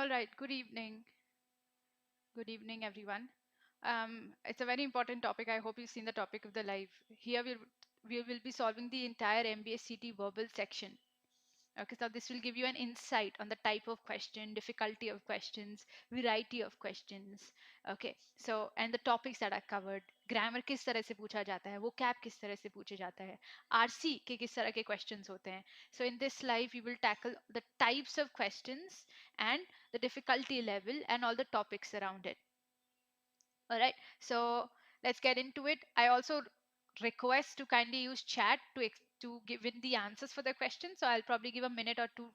All right, good evening. Good evening, everyone. It's a very important topic. I hope you've seen the topic of the live. Here we will be solving the entire MBA CET verbal section. Okay, so this will give you an insight on the type of question, difficulty of questions, variety of questions. Okay, so and the topics that are covered. Grammar किस तरह से पूछा जाता है, वो cap किस तरह से पूछे जाता है, आरसी के किस तरह के क्वेश्चंस होते हैं. So in this live we will tackle the types of questions and the difficulty level and all the topics around it. All right, so let's get into it. I also request to kindly use chat to give in the answers for the question. So I'll probably give a minute or two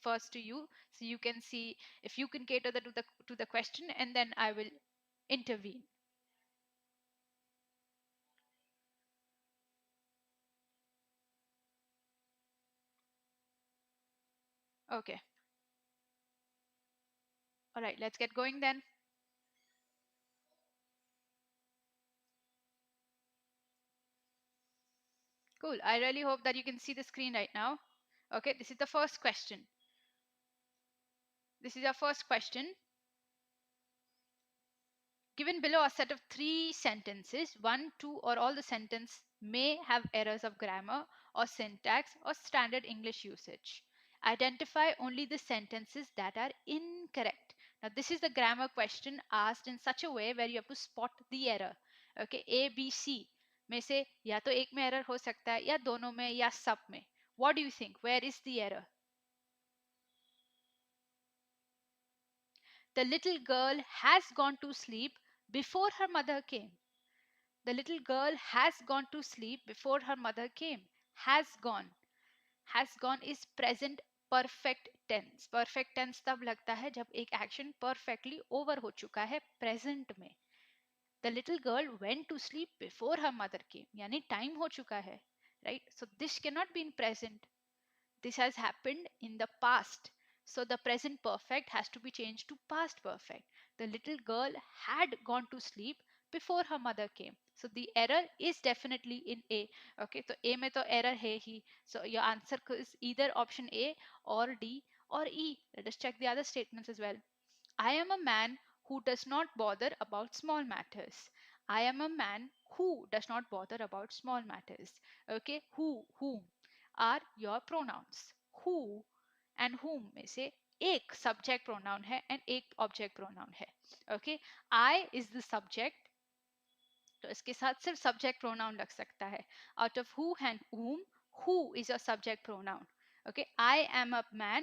first to you, so you can see if you can cater to the question, and then I will intervene. Okay. All right, let's get going then. Cool. I really hope that you can see the screen right now. Okay, this is the first question. This is our first question. Given below a set of 3 sentences, 1, 2, or all the sentence may have errors of grammar or syntax or standard English usage. Identify only the sentences that are incorrect. Now, this is the grammar question asked in such a way where you have to spot the error. Okay, A, B, C में से या तो एक में error हो सकता है या दोनों में या सब में. What do you think? Where is the error? The little girl has gone to sleep before her mother came. The little girl has gone to sleep before her mother came. Has gone. Has gone is present perfect tense. Perfect tense तब लगता है जब एक action perfectly over हो चुका है present में. The little girl went to sleep before her mother came. यानी time हो चुका है. Right? So this cannot be in present. This has happened in the past. So the present perfect has to be changed to past perfect. The little girl had gone to sleep before her mother came. So the error is definitely in A. Okay, so A में तो error है ही. So your answer is either option A or D or E. Let us check the other statements as well. I am a man who does not bother about small matters. I am a man who does not bother about small matters. Okay, whom are your pronouns. Who and whom में से एक subject pronoun है and एक object pronoun है. Okay, I is the subject, तो इसके साथ सिर्फ subject pronoun लग सकता है. Out of who and whom, who is your subject pronoun. Okay, I am a man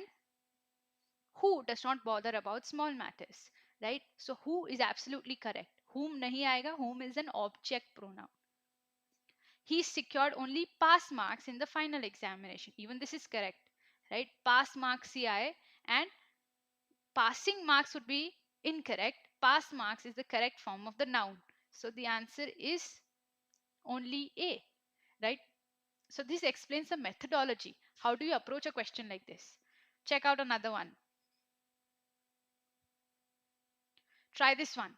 who does not bother about small matters, right? So who is absolutely correct. Whom nahi aayega. Whom is an object pronoun. He secured only pass marks in the final examination. Even this is correct, right? Pass marks hi aaye, and passing marks would be incorrect. Pass marks is the correct form of the noun. So the answer is only A, right? So this explains the methodology. How do you approach a question like this? Check out another one. Try this one.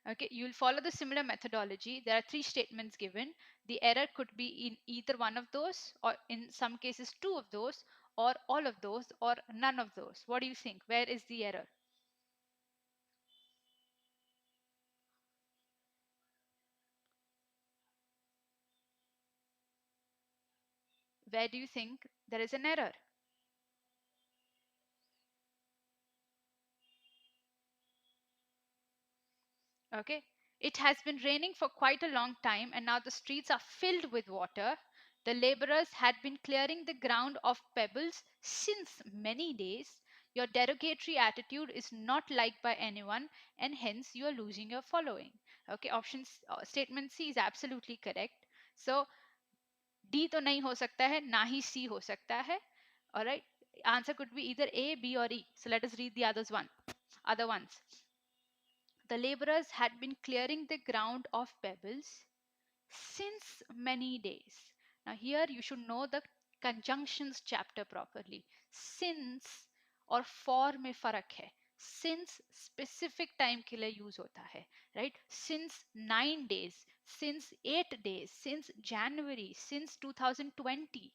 Okay, you will follow the similar methodology. There are 3 statements given. The error could be in either one of those, or in some cases 2 of those, or all of those, or none of those. What do you think? Where is the error? Where do you think there is an error? Okay, it has been raining for quite a long time and now the streets are filled with water. The laborers had been clearing the ground of pebbles since many days. Your derogatory attitude is not liked by anyone and hence you are losing your following. Okay, statement C is absolutely correct. So D तो नहीं हो सकता है, ना ही C हो सकता है. All right, answer could be either A, B or E. So let us read the other ones. The laborers had been clearing the ground of pebbles since many days. Now, here you should know the conjunctions chapter properly. Since और for में फर्क है. Since specific time के लिए use होता है, right? Since 9 days, since 8 days, since January, since 2020.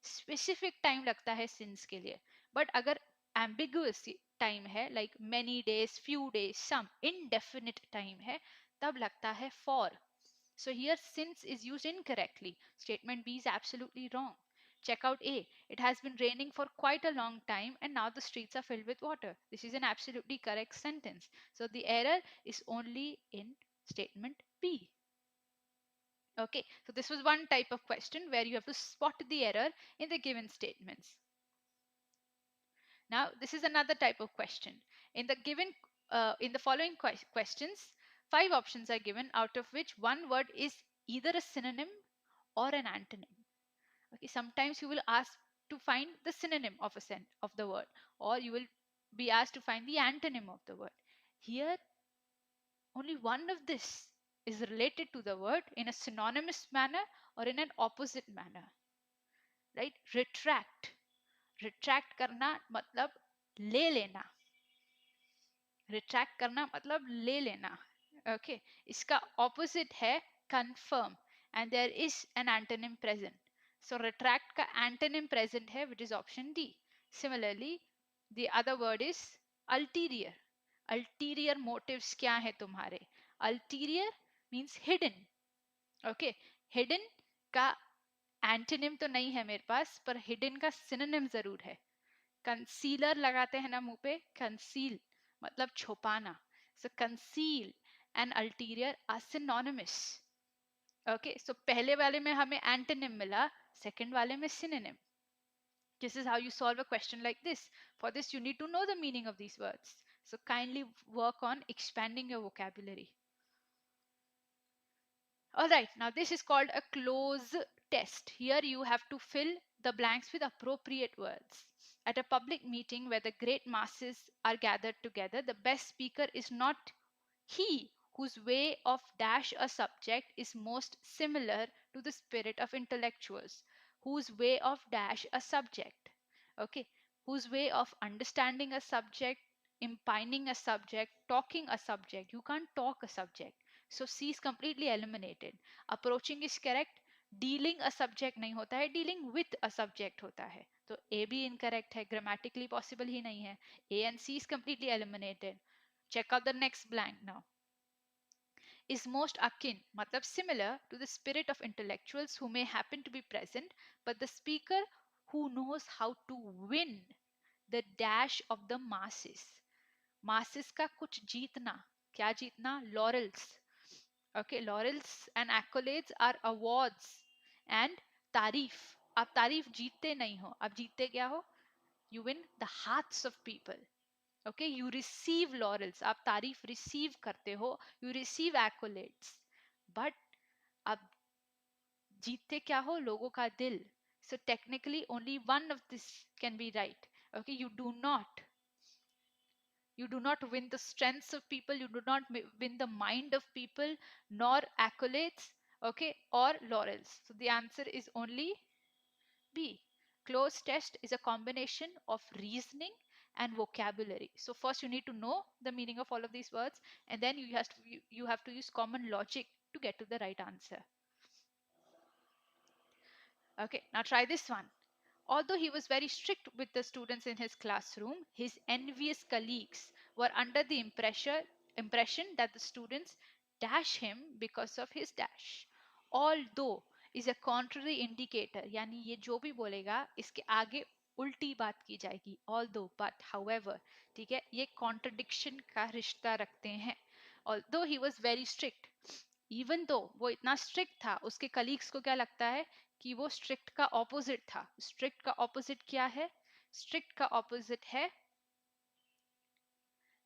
Specific time लगता है since के लिए. But अगर ambiguous time है, like many days, few days, some indefinite time है, तब लगता है for. So here since is used incorrectly. Statement B is absolutely wrong. Check out A. It has been raining for quite a long time and now the streets are filled with water. This is an absolutely correct sentence. So the error is only in statement B. Okay, so this was one type of question where you have to spot the error in the given statements. Now, this is another type of question. In the following questions, 5 options are given, out of which one word is either a synonym or an antonym. Okay, sometimes you will ask to find the synonym of of the word, or you will be asked to find the antonym of the word. Here, only one of this is related to the word in a synonymous manner or in an opposite manner. Right? Retract. Retract करना मतलब ले लेना. Retract करना मतलब ले लेना. Okay. इसका opposite है confirm, and there is an antonym present. So retract का antonym present है, which is option D. Similarly, the other word is ulterior. Ulterior motives क्या है तुम्हारे? Ulterior means hidden. Okay. Hidden का एंटोनिम तो नहीं है मेरे पास, पर हिडन का सिनोनिम जरूर है. कंसीलर लगाते हैं ना मुंह पे, कंसील मतलब छुपाना. So conceal and ulterior are synonymous. Okay, so पहले वाले में हमें एंटोनिम मिला, सेकंड वाले में synonym. This is how you solve a question like this. For this, you need to know the meaning of these words. So kindly work on expanding your vocabulary. Alright, now this is called a cloze test. Here you have to fill the blanks with appropriate words. At a public meeting where the great masses are gathered together, the best speaker is not he whose way of dash a subject is most similar to the spirit of intellectuals, whose way of dash a subject. Okay, whose way of understanding a subject, impining a subject, talking a subject. You can't talk a subject. So C is completely eliminated. Approaching is correct. Dealing a subject नहीं होता है, dealing with a subject होता है. तो A भी incorrect है, grammatically possible ही नहीं है. A and C is completely eliminated. Check out the next blank now. Is most akin, matlab similar to the spirit of intellectuals who may happen to be present, but the speaker who knows how to win the dash of the masses. Masses का कुछ जीतना. क्या जीतना? Laurels. Okay, laurels and accolades are awards and तारीफ. आप तारीफ जीतते नहीं हो, आप जीतते क्या हो? You win the hearts of people. Okay, you receive laurels. आप तारीफ receive करते हो, you receive accolades. But आप जीतते क्या हो? लोगों का दिल. So technically only one of this can be right. Okay, you do not win the strengths of people, you do not win the mind of people, nor accolades, okay, or laurels. So the answer is only B. Cloze test is a combination of reasoning and vocabulary. So first you need to know the meaning of all of these words, and then you have to use common logic to get to the right answer. Okay, now try this one. Although he was very strict with the students in his classroom, his envious colleagues were under the impression that the students dash him because of his dash. Although is a contrary indicator, यानी ये जो भी बोलेगा इसके आगे उल्टी बात की जाएगी. Although, but, however, ठीक है, ये contradiction का रिश्ता रखते हैं. Although he was very strict, even though वो इतना strict था, उसके colleagues को क्या लगता है कि वो strict का opposite था. strict का opposite क्या है? strict का opposite है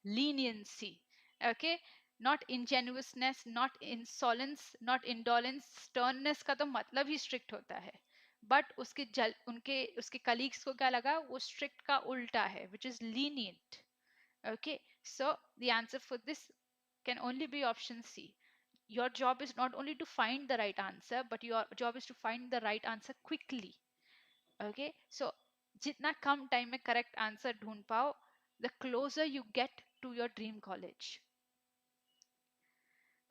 leniency. Okay, not ingenuousness, not insolence, not indolence. sternness का तो मतलब ही strict होता है. But उसके colleagues को क्या लगा? वो strict का उल्टा है, which is lenient. Okay, so the answer for this can only be option C. Your job is not only to find the right answer, but your job is to find the right answer quickly. Okay, so जितना कम time में correct answer ढूंढ पाओ, the closer you get to your dream college.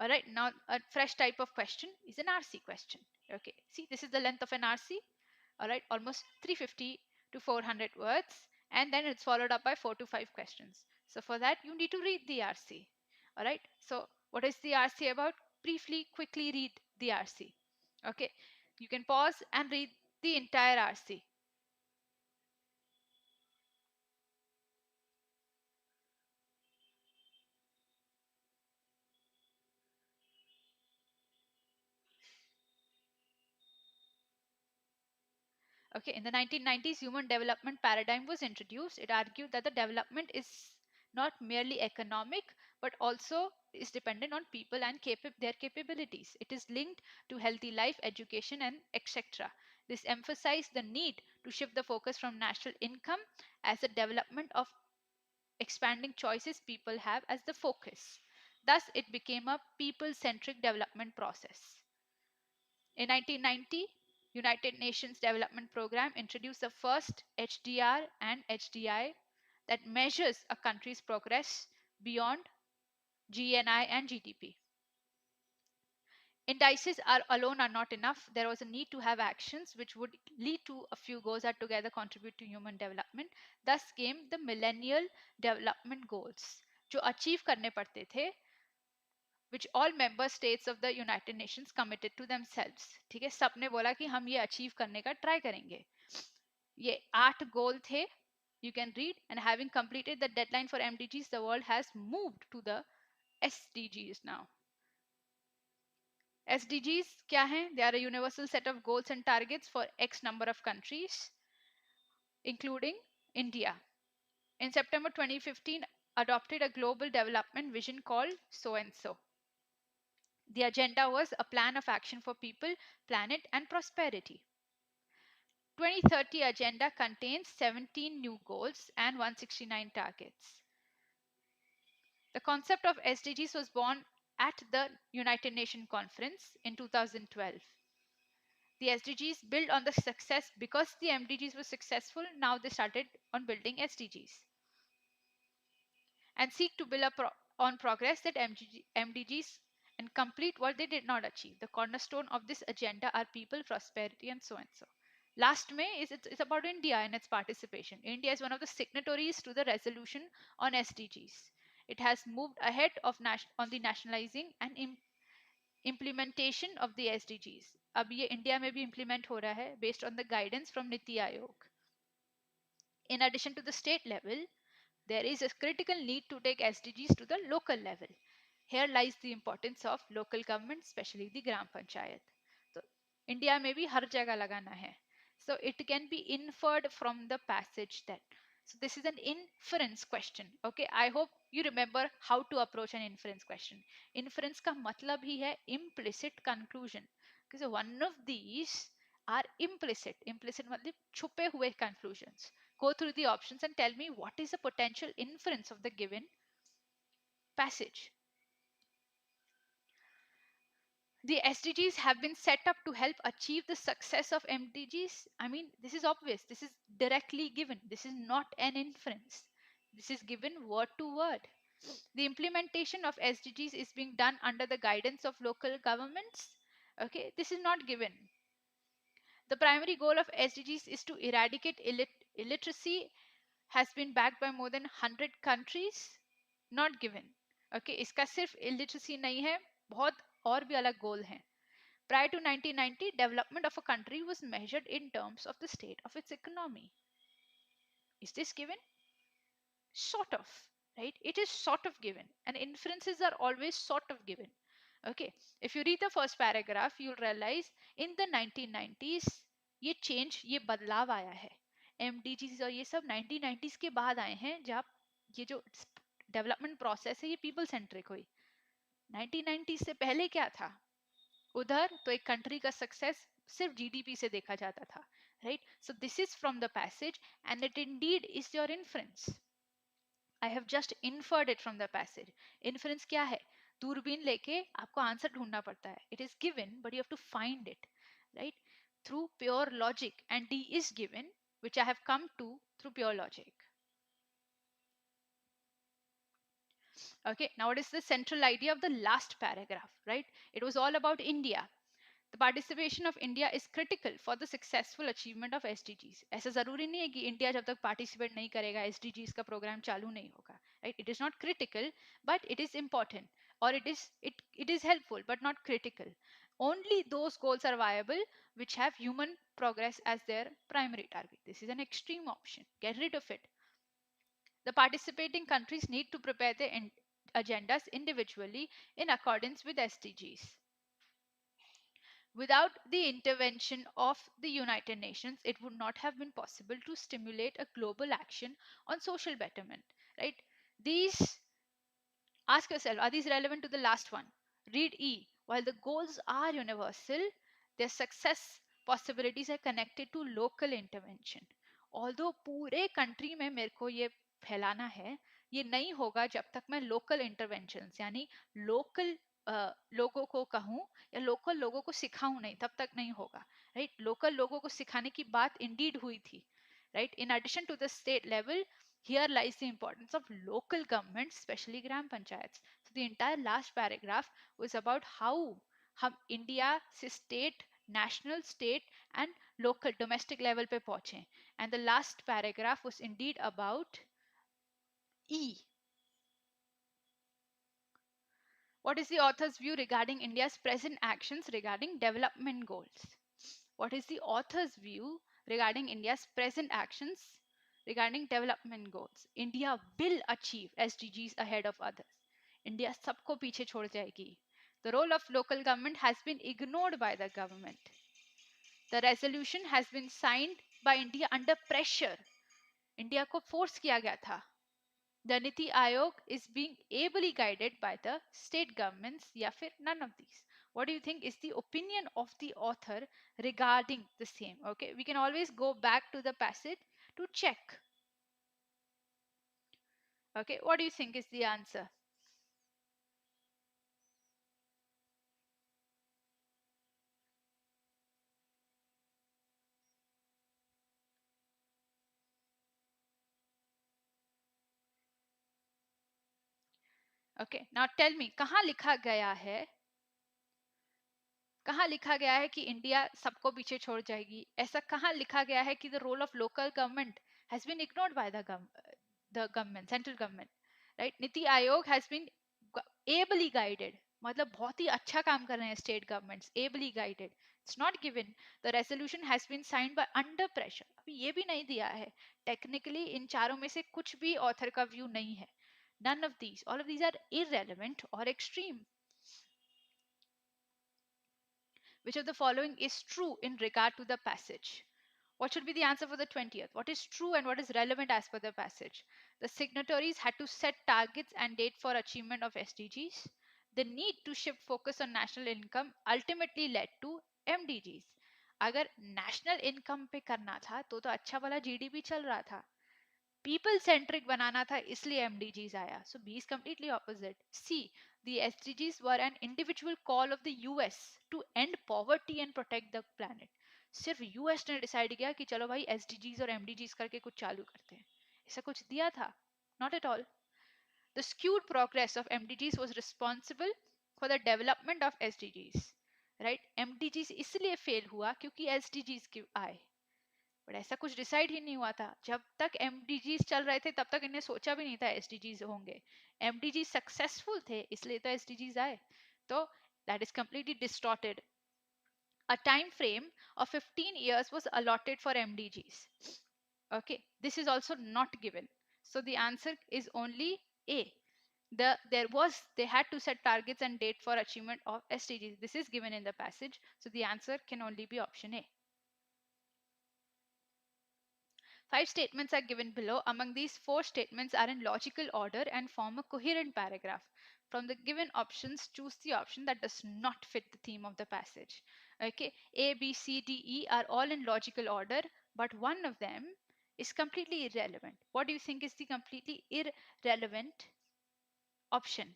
Alright, now a fresh type of question is an RC question. Okay, see, this is the length of an RC. Alright, almost 350 to 400 words, and then it's followed up by 4 to 5 questions. So for that, you need to read the RC. All right. So what is the RC about? Briefly, quickly read the RC. Okay. You can pause and read the entire RC. Okay, in the 1990s, human development paradigm was introduced. It argued that the development is not merely economic, but also is dependent on people and their capabilities. It is linked to healthy life, education, and etc. This emphasized the need to shift the focus from national income as the development of expanding choices people have as the focus. Thus, it became a people-centric development process. In 1990, United Nations Development Programme introduced the first HDR and HDI that measures a country's progress beyond GNI and GDP. Indices alone are not enough. There was a need to have actions which would lead to a few goals that together contribute to human development. Thus came the Millennial Development Goals, जो achieve करने पड़ते थे, which all member states of the United Nations committed to themselves. ठीक है, सबने बोला कि हम ये अचीव करने का ट्राई करेंगे. ये 8 गोल थे. You can read, and having completed the deadline for MDGs, the world has moved to the SDGs now. SDGs क्या हैं? They are a universal set of goals and targets for X number of countries, including India. In September 2015, adopted a global development vision called So and So. The agenda was a plan of action for people, planet, and prosperity. 2030 agenda contains 17 new goals and 169 targets. The concept of SDGs was born at the United Nations Conference in 2012. The SDGs build on the success because the MDGs were successful. Now they started on building SDGs and seek to build on progress that MDGs and complete what they did not achieve. The cornerstone of this agenda are people, prosperity, and so and so. Last May it's about India and its participation. India is one of the signatories to the resolution on SDGs. It has moved ahead of on the nationalizing and implementation of the SDGs. अब ये India में भी implement हो रहा है based on the guidance from Niti Aayog. In addition to the state level, there is a critical need to take SDGs to the local level. Here lies the importance of local government, especially the Gram Panchayat. So, India में भी हर जगह लगाना है. So it can be inferred from the passage that. So this is an inference question. Okay, I hope you remember how to approach an inference question. Inference का मतलब ही है implicit conclusion. Because one of these are implicit. Implicit मतलब छुपे हुए conclusions. Go through the options and tell me what is the potential inference of the given passage. The SDGs have been set up to help achieve the success of MDGs. I mean, this is obvious. This is directly given. This is not an inference. This is given word to word. The implementation of SDGs is being done under the guidance of local governments. Okay, this is not given. The primary goal of SDGs is to eradicate illiteracy, has been backed by more than 100 countries. Not given. Okay, इसका सिर्फ illiteracy नहीं है, बहुत और भी अलग गोल हैं. Prior to 1990, development of a country was measured in terms of the state of its economy. Is this given? Sort of, right? It is sort of given, and inferences are always sort of given. Okay, if you read the first paragraph, you'll realize in the 1990s ये change, ये बदलाव आया है. MDGs और ये सब 1990s के बाद आए हैं, जब ये जो डेवलपमेंट प्रोसेस है ये पीपल सेंट्रिक हुई. 1990 से पहले क्या था? उधर तो एक कंट्री का सक्सेस सिर्फ जीडीपी से देखा जाता था, right? So this is from the passage and it indeed is your inference. I have just inferred it from the passage. Inference क्या है? दूरबीन लेके आपको आंसर ढूंढना पड़ता है. It is given but you have to find it, right, through pure logic, and D is given which I have come to through pure logic. Okay, now what is the central idea of the last paragraph, right? It was all about India. The participation of India is critical for the successful achievement of SDGs. ऐसा जरूरी नहीं है कि India जब तक participate नहीं करेगा SDGs का प्रोग्राम चालू नहीं होगा, right? It is not critical, but it is important, or it is helpful, but not critical. Only those goals are viable which have human progress as their primary target. This is an extreme option. Get rid of it. The participating countries need to prepare their agendas individually in accordance with SDGs. Without the intervention of the United Nations, it would not have been possible to stimulate a global action on social betterment. Right? These, ask yourself, are these relevant to the last one? Read E. While the goals are universal, their success possibilities are connected to local intervention. Although पूरे country में मेरे को ये फैलाना है, ये नहीं होगा जब तक मैं local interventions यानी local लोगों को कहूँ या लोकल लोगों को सिखाऊं नहीं, तब तक नहीं होगा, राइट? लोकल लोगों को सिखाने की बात इंडीड हुई थी, right? In addition to the state level, here lies the importance of local governments, especially gram panchayats. So the entire last paragraph was about how हम इंडिया से state, national, state and local domestic level पे पहुंचे. And the last paragraph was indeed about E. What is the author's view regarding India's present actions regarding development goals? What is the author's view regarding India's present actions regarding development goals? India will achieve SDGs ahead of others. India सबको पीछे छोड़ जाएगी. The role of local government has been ignored by the government. The resolution has been signed by India under pressure. India को force किया गया था. The Niti Aayog is being ably guided by the state governments, या फिर none of these. What do you think is the opinion of the author regarding the same? Okay, we can always go back to the passage to check. Okay, what do you think is the answer? Okay, now tell me, कहाँ लिखा गया है, कहाँ लिखा गया है कि India सबको पीछे छोड़ जाएगी? ऐसा कहाँ लिखा गया है कि the role of local government has been ignored by the government, central government, right? Niti Aayog has been ably guided, मतलब बहुत ही अच्छा काम कर रहे हैं state governments, ably guided. It's not given. The resolution has been signed by under pressure. अभी ये भी नहीं दिया है. Technically इन चारों में से कुछ भी author का view नहीं है. None of these. All of these are irrelevant or extreme. Which of the following is true in regard to the passage? What should be the answer for the 20th? What is true and what is relevant as per the passage? The signatories had to set targets and date for achievement of SDGs. The need to shift focus on national income ultimately led to MDGs. अगर national income पे करना था तो अच्छा वाला GDP चल रहा था. People centric बनाना था, इसलिए MDGs आया. So B is completely opposite. C. The SDGs were an individual call of the US to end poverty and protect the planet. सिर्फ यूएस ने डिसाइड किया कि चलो भाई एसडीजीज और एमडीजीज करके कुछ चालू करते हैं, ऐसा कुछ दिया था? Not at all. The skewed progress of MDGs was responsible for the development of SDGs. Right? MDGs इसलिए फेल हुआ क्योंकि SDGs के आए, बट ऐसा कुछ डिसाइड ही नहीं हुआ था. जब तक MDGs चल रहे थे तब तक इन्हें सोचा भी नहीं था SDGs होंगे. MDGs सक्सेसफुल थे इसलिए तो SDGs आए. तो that is completely distorted. A time frame of 15 years was allotted for MDGs. Okay, this is also not given. So the answer is only A. They had to set targets and date for achievement of SDGs. This is given in the passage. So the answer can only be option A. 5 statements are given below. Among these, 4 statements are in logical order and form a coherent paragraph. From the given options, choose the option that does not fit the theme of the passage. Okay, A, B, C, D, E are all in logical order, but one of them is completely irrelevant. What do you think is the completely irrelevant option?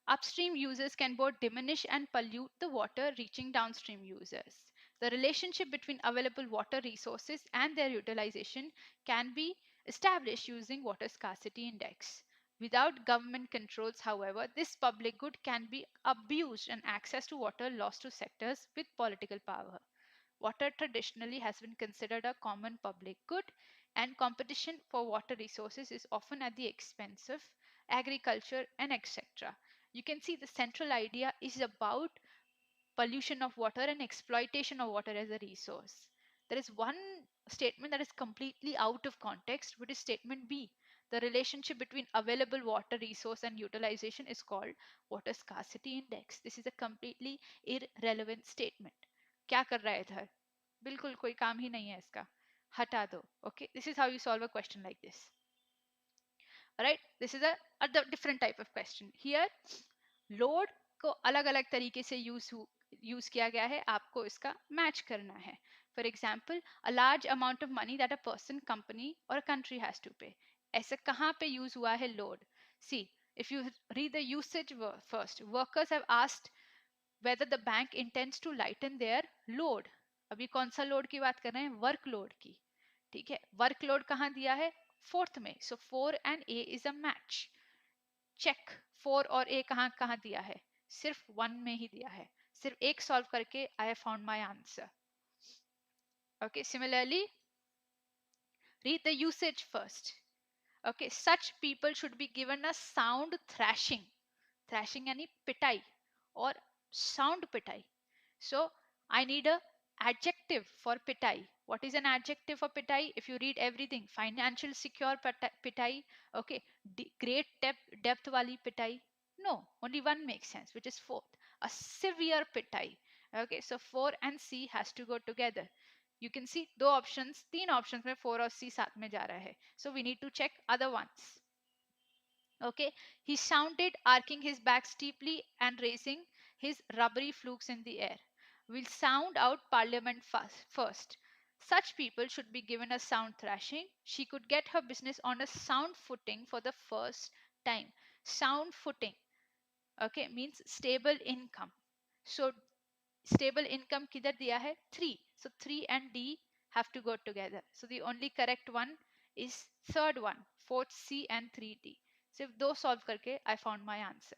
Upstream users can both diminish and pollute the water reaching downstream users. The relationship between available water resources and their utilization can be established using water scarcity index. Without government controls, however, this public good can be abused and access to water lost to sectors with political power. Water traditionally has been considered a common public good, and competition for water resources is often at the expense of agriculture and etc. You can see the central idea is about pollution of water and exploitation of water as a resource. There is one statement that is completely out of context, which is statement B. The relationship between available water resource and utilization is called water scarcity index. This is a completely irrelevant statement. क्या कर रहा है इधर? बिल्कुल कोई काम ही नहीं है इसका. हटा दो. Okay, this is how you solve a question like this. Alright, this is a different type of question. Here, load को अलग अलग तरीके से यूज किया गया है, आपको इसका मैच करना है. For example, a large amount of money that a person, company और कंट्री हैज टू पे. ऐसा कहाँ पे यूज हुआ है load? See, if you read the usage first, workers have asked whether the bank intends to lighten their load. अभी कौन सा load की बात कर रहे हैं? वर्क लोड की. ठीक है, वर्क लोड कहाँ दिया है? फोर्थ में. So 4 and A is a match. Check 4 और A कहाँ कहाँ दिया है? सिर्फ 1 में ही दिया है. सिर्फ एक सॉल्व करके I have found my answer. Okay, similarly, read the usage first. Okay, such people should be given a sound thrashing. Thrashing यानी पिटाई और sound पिटाई. So I need a adjective for pitai. What is an adjective for pitai? If you read everything, financial secure pitai, okay, great depth wali pitai. No, only one makes sense, which is fourth. A severe pitai. Okay, so 4 and C has to go together. You can see दो options, तीन options में 4 और C साथ में जा रहा है. So we need to check other ones. Okay, he sounded, arcing his back steeply and raising his rubbery flukes in the air. We'll sound out Parliament first. Such people should be given a sound thrashing. She could get her business on a sound footing for the first time. Sound footing, okay, means stable income. So stable income किधर दिया है? 3. So 3 and D have to go together. So the only correct one is third one, 4th C and 3D. सिर्फ दो solve करके I found my answer.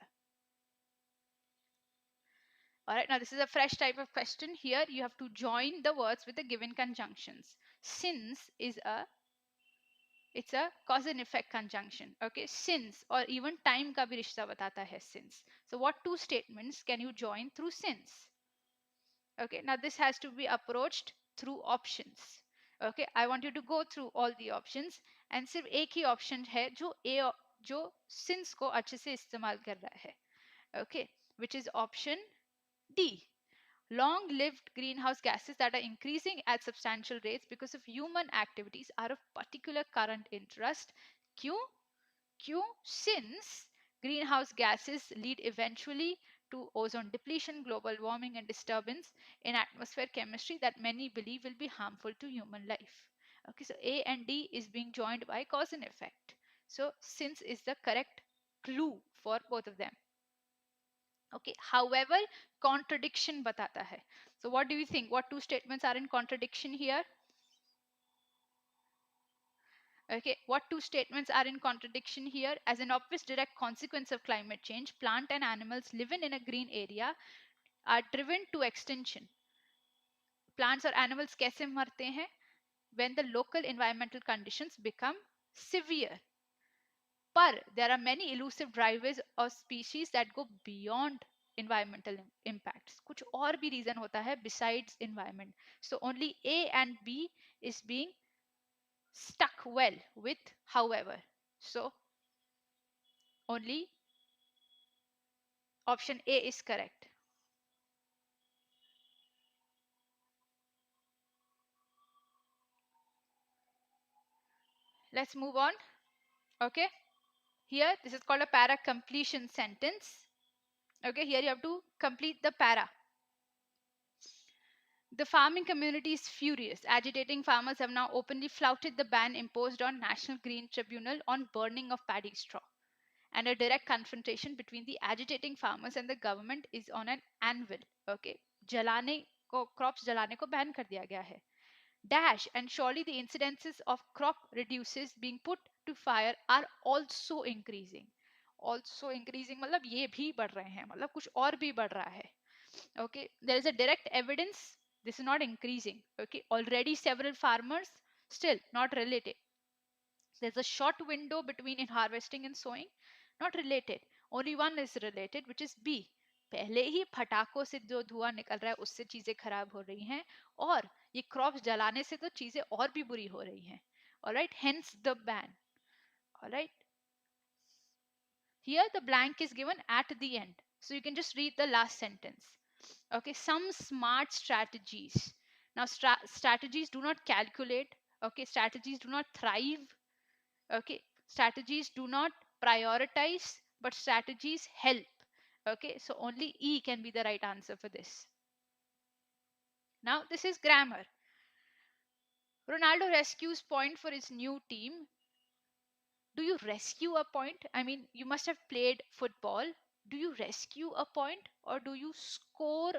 Alright, now this is a fresh type of question. Here you have to join the words with the given conjunctions. Since is it's a cause and effect conjunction. Okay, since or even time का भी रिश्ता बताता है since. So what two statements can you join through since? Okay, now this has to be approached through options. Okay, I want you to go through all the options and सिर्फ एक ही option है जो since को अच्छे से इस्तेमाल कर रहा है. Okay, which is option D. Long-lived greenhouse gases that are increasing at substantial rates because of human activities are of particular current interest. क्यों? Since greenhouse gases lead eventually to ozone depletion, global warming and disturbance in atmosphere chemistry that many believe will be harmful to human life. Okay, so A and D is being joined by cause and effect. So since is the correct clue for both of them. Okay, however, contradiction batata hai. So what do you think? What two statements are in contradiction here? Okay, what two statements are in contradiction here? As an obvious direct consequence of climate change, plant and animals living in a green area are driven to extinction. Plants or animals kaise marte hain? When the local environmental conditions become severe. But there are many elusive drivers or species that go beyond environmental impacts. कुछ और भी reason होता है besides environment. So only A and B is being stuck well with however. So only option A is correct. Let's move on. Okay. Here, this is called a para completion sentence. Okay, here you have to complete the para. The farming community is furious. Agitating farmers have now openly flouted the ban imposed on National Green Tribunal on burning of paddy straw. And a direct confrontation between the agitating farmers and the government is on an anvil. Okay, जलाने को crops जलाने को ban कर दिया गया है. Dash, and surely the incidences of crop reduces being put to fire are also increasing. Also increasing मतलब ये भी बढ़ रहे हैं, मतलब कुछ और भी बढ़ रहा है. Okay, there is a direct evidence this is not increasing. Okay, already several farmers, still not related. There's a short window between in harvesting and sowing, not related. Only one is related, which is B. पहले ही फटाकों से जो धुआं निकल रहा है उससे चीजें खराब हो रही हैं, और ये क्रॉप्स जलाने से तो चीजें और भी बुरी हो रही हैं. Alright, hence the ban. Alright, here the blank is given at the end, so you can just read the last sentence. Okay, some smart strategies. Now strategies do not calculate. Okay, strategies do not thrive. Okay, strategies do not prioritize, but strategies help. Okay, so only E can be the right answer for this. Now this is grammar. Ronaldo rescues point for his new team. Do you rescue a point? I mean, you must have played football. Do you rescue a point, or do you score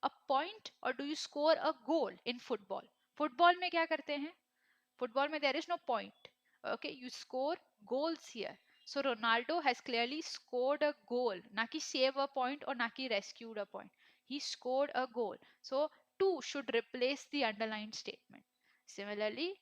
a point, or do you score a goal in football? Football में क्या करते हैं? Football में there is no point. Okay, you score goals here. So Ronaldo has clearly scored a goal. ना कि save a point or ना कि rescued a point. He scored a goal. So two should replace the underlined statement. Similarly,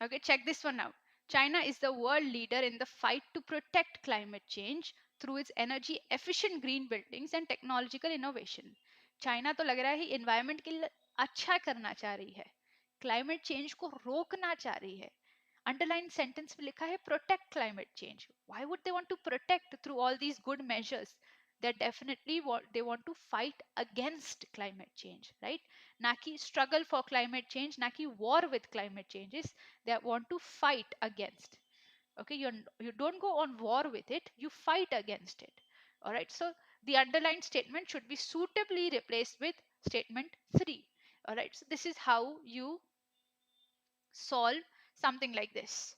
okay, check this one out. China is the world leader in the fight to protect climate change through its energy efficient green buildings and technological innovation. China तो लग रहा है environment के लिए अच्छा करना चाह रही है, climate change को रोकना चाह रही है. Underlined sentence में लिखा है protect climate change. Why would they want to protect through all these good measures? They definitely they want to fight against climate change, right? Na ki struggle for climate change, na ki war with climate changes. They want to fight against. Okay, you don't go on war with it, you fight against it. All right, so the underlined statement should be suitably replaced with statement 3. All right, so this is how you solve something like this.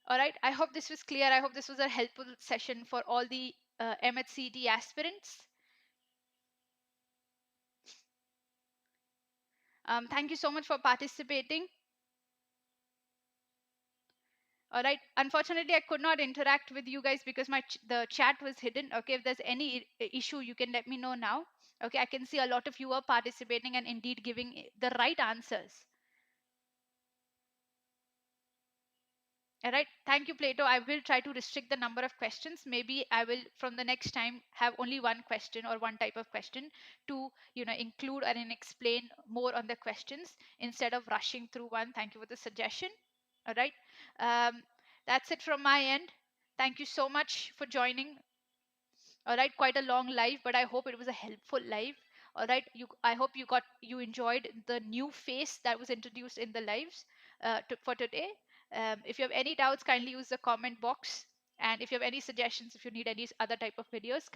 All right, I hope this was clear. I hope this was a helpful session for all the MH CET aspirants. Thank you so much for participating. All right, unfortunately I could not interact with you guys because the chat was hidden. Okay, if there's any issue you can let me know now. Okay, I can see a lot of you are participating and indeed giving the right answers. All right, thank you, Plato. I will try to restrict the number of questions. Maybe I will from the next time have only one question or one type of question to include and explain more on the questions instead of rushing through one. Thank you for the suggestion. All right, um, that's it from my end. Thank you so much for joining. All right, quite a long live, but I hope it was a helpful live. All right, I hope you enjoyed the new face that was introduced in the lives for today. If you have any doubts, kindly use the comment box, and if you have any suggestions, if you need any other type of videos,